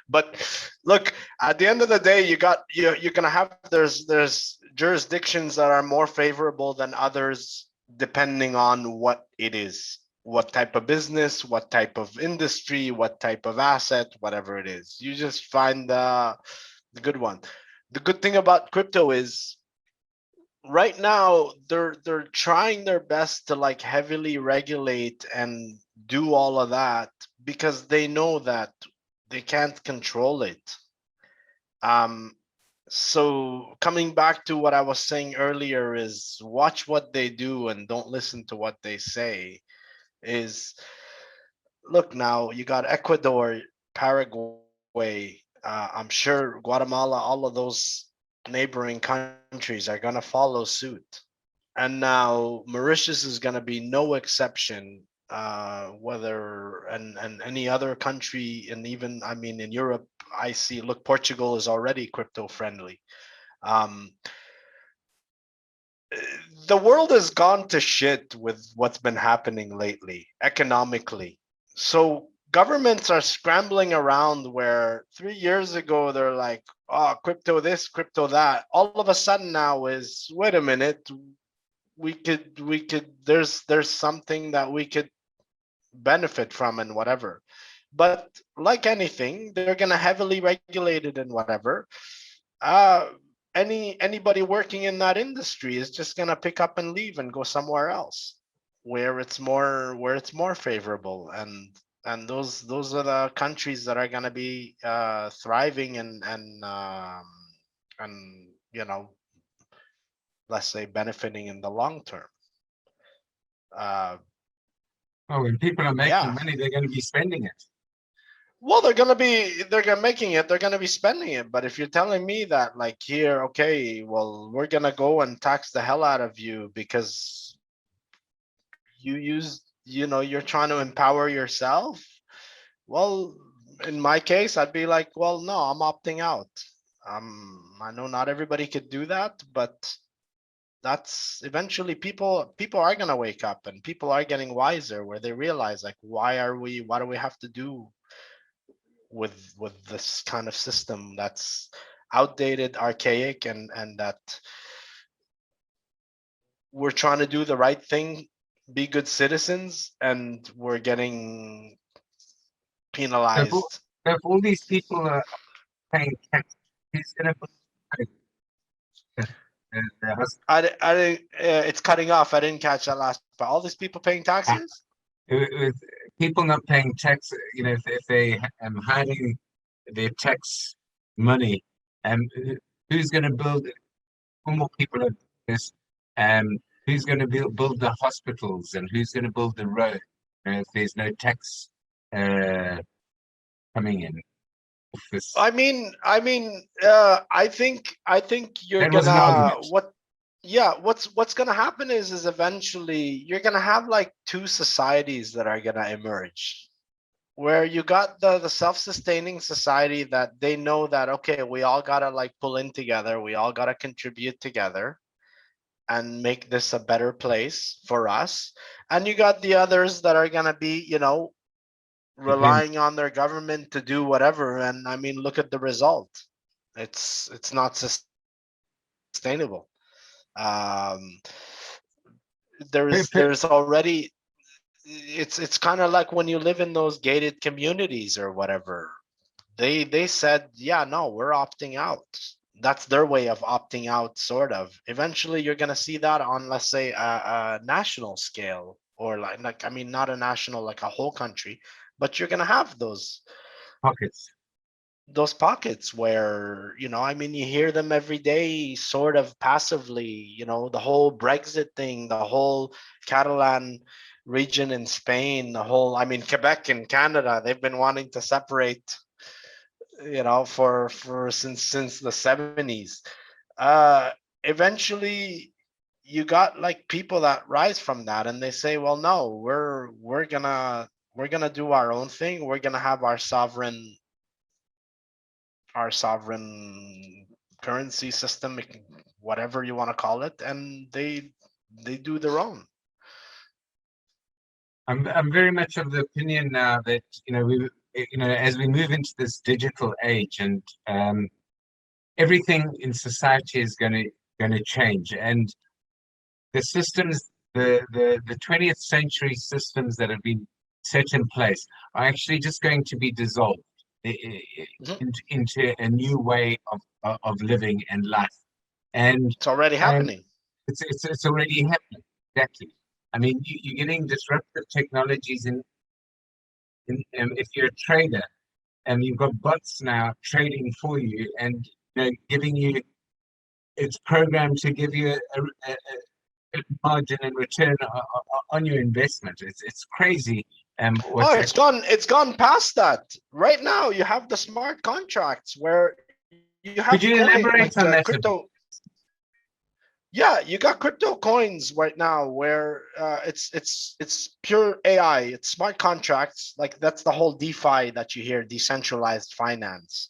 But look, at the end of the day, you're gonna have there's jurisdictions that are more favorable than others, depending on what it is, what type of business, what type of industry, what type of asset, whatever it is. You just find the good one. The good thing about crypto is, right now they're trying their best to like heavily regulate and do all of that, because they know that they can't control it. So coming back to what I was saying earlier is, watch what they do and don't listen to what they say. Is, look, now you got Ecuador, Paraguay, I'm sure Guatemala, all of those neighboring countries are going to follow suit. And now Mauritius is going to be no exception. Whether and any other country, and even, I mean, in Europe, I see, look, Portugal is already crypto friendly. The world has gone to shit with what's been happening lately economically. So governments are scrambling around, where 3 years ago they're like, oh, crypto this, crypto that. All of a sudden now is, wait a minute, we could there's something that we could benefit from and whatever. But like anything, they're gonna heavily regulate it and whatever. Uh anybody working in that industry is just gonna pick up and leave and go somewhere else where it's more favorable. And those are the countries that are gonna be thriving and you know, let's say, benefiting in the long term.
Oh, when people are making
Yeah.
money, they're going to be spending it.
Well, they're making it, they're gonna be spending it. But if you're telling me that, like, here, okay, well, we're gonna go and tax the hell out of you because you know, you're trying to empower yourself. Well, in my case, I'd be like, well, no, I'm opting out. I know not everybody could do that, but that's eventually people are gonna wake up, and people are getting wiser, where they realize, like, why do we have to do with this kind of system that's outdated, archaic, and that we're trying to do the right thing, be good citizens, and we're getting
So
penalized.
if all these people are paying tax, who's going to put the
I didn't. It's cutting off. I didn't catch that last part. All these people paying taxes.
with people not paying tax, you know, if they hiding their tax money, who's going to build? More people are this, who's going to build the hospitals, and who's going to build the road if there's no tax coming in? this?
I think you're
That was an
gonna
argument.
what's gonna happen is eventually you're gonna have like two societies that are gonna emerge, where you got the self-sustaining society that they know that, okay, we all gotta like pull in together, we all gotta contribute together and make this a better place for us. And you got the others that are gonna be,
Depends.
relying on their government to do whatever. And I mean, look at the result. It's not sustainable. Um, there's already, it's kind of like when you live in those gated communities or whatever. They said, yeah, no, we're opting out. That's their way of opting out, sort of. Eventually, you're gonna see that on, let's say, a national scale, or like I mean, not a national, like a whole country, but you're gonna have
Pockets.
those pockets where, I mean, you hear them every day, sort of passively. The whole Brexit thing, the whole Catalan region in Spain, the whole, I mean, Quebec in Canada, they've been wanting to separate, for since the 70s. Eventually you got like people that rise from that, and they say, well, no, we're gonna do our own thing. We're gonna have our sovereign currency system, whatever you want to call it, and they do their own.
I'm very much of the opinion now that as we move into this digital age, and everything in society is going to change, and the systems, the 20th century systems that have been set in place are actually just going to be dissolved into a new way of living and life, and
It's already happening.
it's already happening. Exactly. I mean, you're getting disruptive technologies if you're a trader, and you've got bots now trading for you, and giving you, it's programmed to give you a margin and return on your investment. It's crazy.
Oh, it's gone past that. Right now, you have the smart contracts where you have
Could you elaborate on that a bit?
crypto. Yeah, you got crypto coins right now where it's pure AI. It's smart contracts. Like, that's the whole DeFi that you hear, decentralized finance.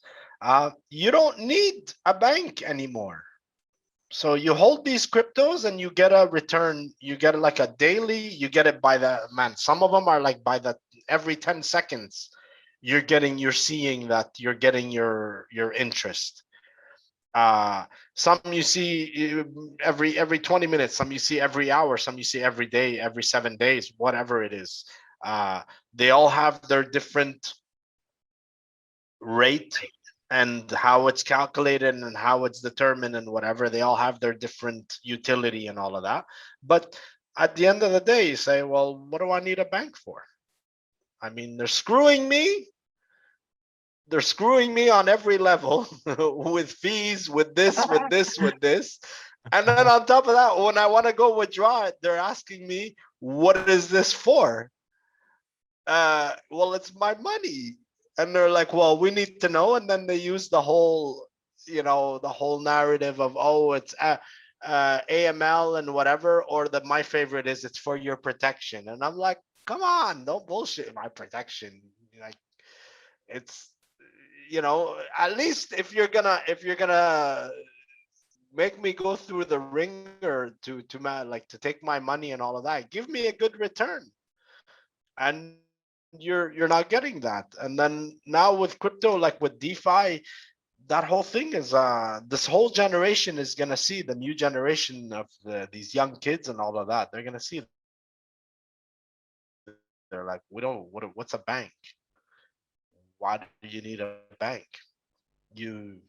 You don't need a bank anymore. So you hold these cryptos and you get a return. You get it like a daily. You get it by the man. Some of them are like by the every 10 seconds. You're seeing that you're getting your interest. Some you see every 20 minutes. Some you see every hour. Some you see every day, every 7 days, whatever it is. They all have their different rate and how it's calculated and how it's determined and whatever. They all have their different utility and all of that. But at the end of the day, you say, well, what do I need a bank for? I mean, they're screwing me. They're screwing me on every level with fees, with this. And then on top of that, when I want to go withdraw it, they're asking me, what is this for? Well, it's my money. And they're like, well, we need to know. And then they use the whole narrative of, oh, it's AML and whatever, or my favorite is, it's for your protection. And I'm like, come on, don't bullshit my protection. Like, it's, at least if you're gonna make me go through the ringer to take my money and all of that, give me a good return. And you're not getting that. And then now with crypto, like with DeFi, that whole thing is this whole generation is gonna see, the new generation of these young kids and all of that, they're gonna see, they're like, what's a bank? Why do you need a bank? You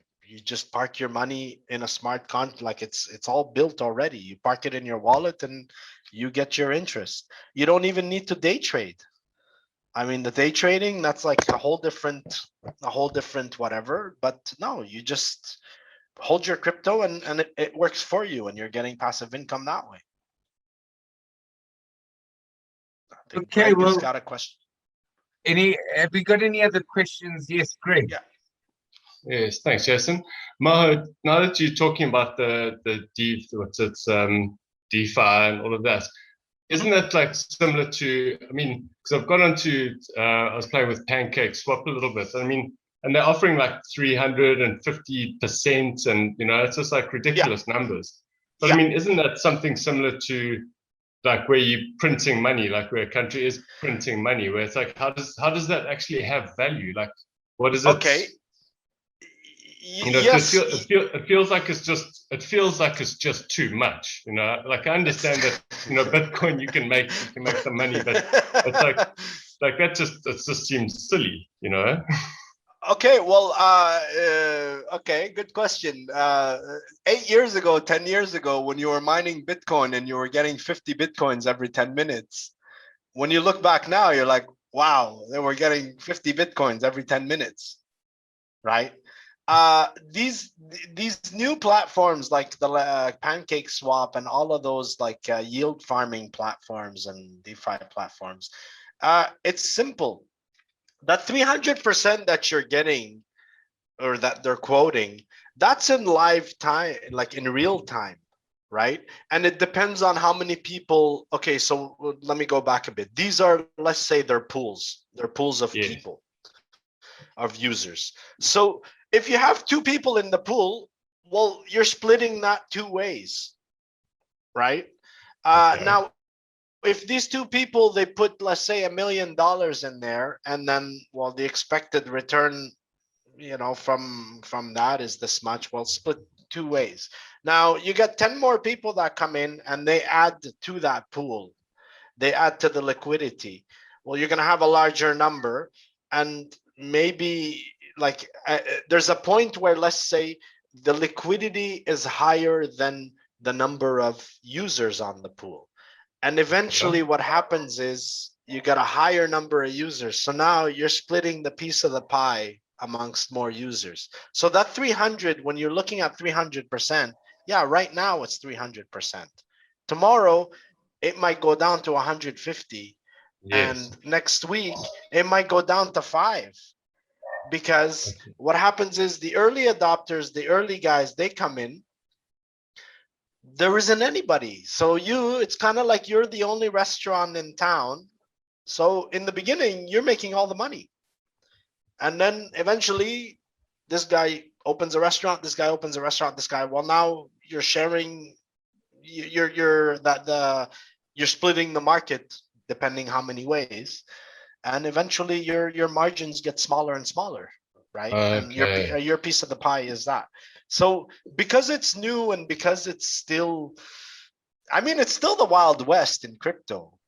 just park your money in a smart contract, like it's all built already. You park it in your wallet and you get your interest. You don't even need to day trade. I mean, the day trading, that's like a whole different whatever. But no, you just hold your crypto and it works for you, and you're getting passive income that way. I think
Okay,
Greg has
well,
got a question.
have we got any other questions? Yes, Greg.
Yeah.
Yes, thanks, Jason. Maher, now that you're talking about the DeFi and all of that, isn't that like similar to, I mean, because I've gone on to, I was playing with Pancake Swap a little bit. I mean, and they're offering like 350%, and it's just like ridiculous numbers. But I mean, isn't that something similar to like where you're printing money, like where a country is printing money, where it's like, how does that actually have value? Like, what is it?
Okay.
Yes. It feels like it's just too much. Like I understand that Bitcoin you can make some money, but it's like that just seems silly.
Okay, well, okay, good question. 8 years ago, 10 years ago, when you were mining Bitcoin and you were getting 50 Bitcoins every 10 minutes, when you look back now, you're like, wow, they were getting 50 Bitcoins every 10 minutes, right? These new platforms like the Pancake Swap and all of those like yield farming platforms and DeFi platforms, it's simple. That 300% that you're getting or that they're quoting, that's in live time, like in real time, right? And it depends on how many people. Okay, so let me go back a bit. These are, let's say, they're pools of people, of users. So if you have 2 people in the pool, well, you're splitting that 2 ways, right? Now, if these 2 people, they put, let's say, $1 million in there, and then, well, the expected return, from that is this much, well, split 2 ways. Now you got 10 more people that come in and they add to that pool. They add to the liquidity. Well, you're going to have a larger number, and maybe like there's a point where, let's say, the liquidity is higher than the number of users on the pool. And eventually what happens is you got a higher number of users. So now you're splitting the piece of the pie amongst more users. So that 300, when you're looking at 300%, yeah, right now it's 300%. Tomorrow, it might go down to 150. Yes. And next week, it might go down to 5. Because what happens is the early adopters, the early guys, they come in, there isn't anybody. So it's kind of like you're the only restaurant in town. So in the beginning, you're making all the money. And then eventually this guy opens a restaurant, this guy opens a restaurant, this guy, well, now you're sharing, you're splitting the market depending how many ways. And eventually your margins get smaller and smaller, right? And your piece of the pie is that. So because it's new and because it's still, I mean, it's still the Wild West in crypto.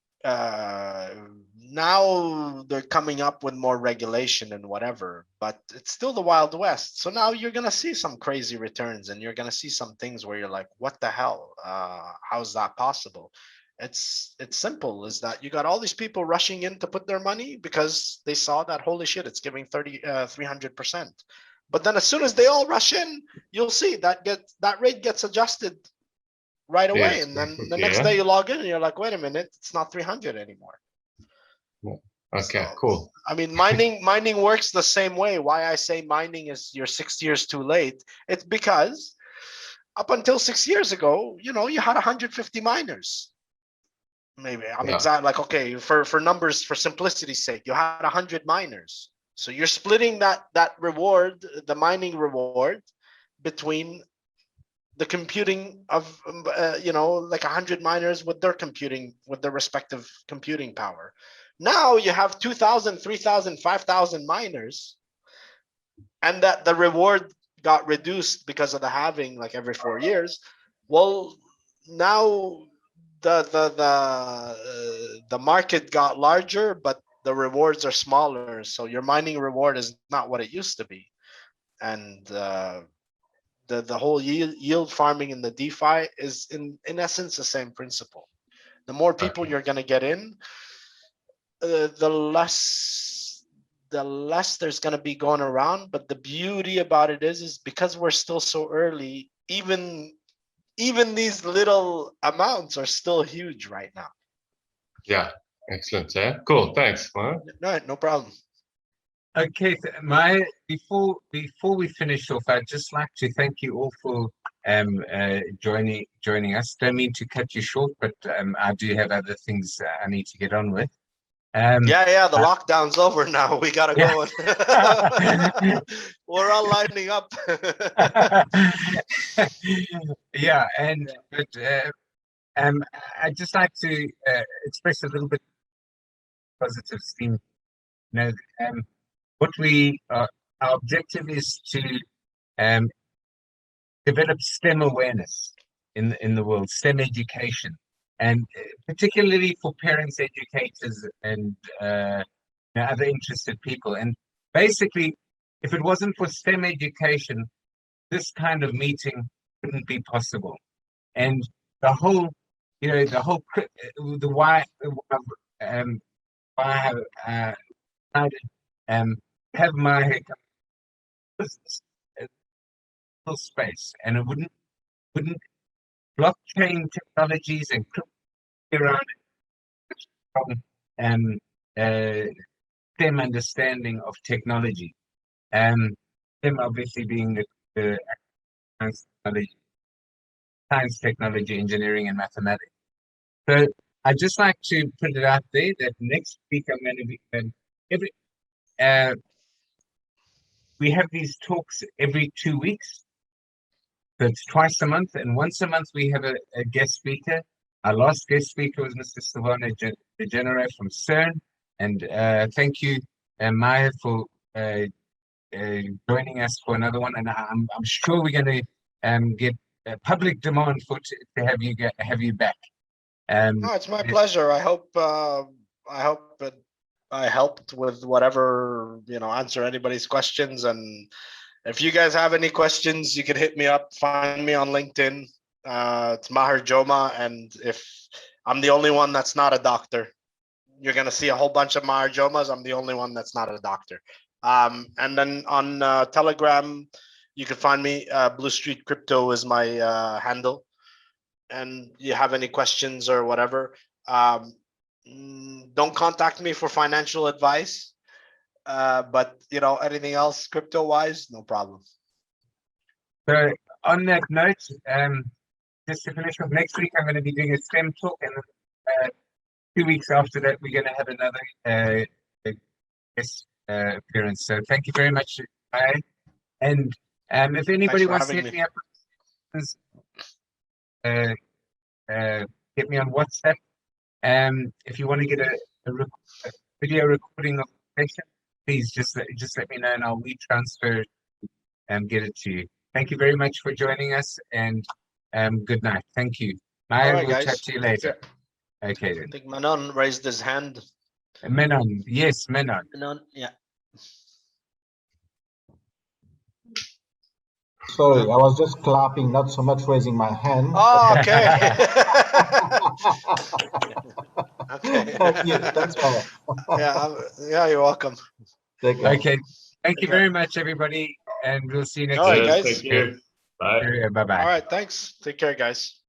Now they're coming up with more regulation and whatever, but it's still the Wild West. So now you're going to see some crazy returns, and you're going to see some things where you're like, what the hell? How's that possible? It's simple, is that you got all these people rushing in to put their money because they saw that, holy shit, it's giving 300%. But then as soon as they all rush in, you'll see that rate gets adjusted right away. Yes. And then the next day you log in and you're like, wait a minute, it's not 300 anymore.
Okay, so, cool.
I mean, mining works the same way. Why I say mining is you're 6 years too late. It's because up until 6 years ago, you had 150 miners. Maybe I'm exactly like, okay, for numbers, for simplicity's sake, you had 100 miners. So you're splitting that reward, the mining reward, between the computing of, like 100 miners with their respective computing power. Now you have 2,000, 3,000, 5,000 miners, and that the reward got reduced because of the halving, like every 4 years. Well, now the market got larger, but the rewards are smaller. So your mining reward is not what it used to be, and the whole yield farming in the DeFi is in essence the same principle. The more people you're going to get in, the less there's going to be going around. But the beauty about it is because we're still so early, even these little amounts are still huge right now.
Yeah, excellent. Cool, thanks.
No problem.
Okay, before we finish off, I'd just like to thank you all for joining us. Don't mean to cut you short, but I do have other things I need to get on with.
Yeah, the lockdown's over now. We gotta
Yeah.
go. We're all lining up.
Yeah, but I'd just like to express a little bit positive steam. You know, what our objective is to develop STEM awareness in the world, STEM education, and particularly for parents, educators, and other interested people. And basically, if it wasn't for STEM education, this kind of meeting wouldn't be possible. And the whole, the why I have decided have my space, and it wouldn't blockchain technologies and crypto around it from STEM understanding of technology. STEM obviously being the science, technology, engineering, and mathematics. So I'd just like to put it out there that next week I'm going to be we have these talks every 2 weeks. So it's twice a month, and once a month we have a guest speaker. Our last guest speaker was Mr. Silvano De Genere from CERN, and thank you, Maher, for joining us for another one. And I'm sure we're going to get public demand to have you back.
No, it's my pleasure. I hope that I helped with whatever, answer anybody's questions. And if you guys have any questions, you can hit me up, find me on LinkedIn. It's Maher Jomaa. And if I'm the only one that's not a doctor, you're going to see a whole bunch of Maher Jomaas. I'm the only one that's not a doctor. And then on Telegram, you can find me. Blue Street Crypto is my handle. And you have any questions or whatever, don't contact me for financial advice. But anything else crypto wise, no problem.
So on that note, just to finish off, next week I'm going to be doing a STEM talk, and 2 weeks after that we're going to have another guest appearance. So thank you very much, and if anybody wants to hit me up, get me on WhatsApp. If you want to get a video recording of the session, please just let me know, and I'll retransfer and get it to you. Thank you very much for joining us, and good night. Thank you. I will chat to you later. Okay then.
I think Menon raised his hand.
Menon, yes, Menon.
Menon, yeah.
Sorry, I was just clapping, not so much raising my hand.
Oh, okay. Okay.
Yeah, that's all.
Yeah, you're welcome.
Okay. Thank you very much, everybody, and we'll see you next
week.
week.
All right, guys.
Thank you. Bye.
Bye-bye.
All right, thanks. Take care, guys.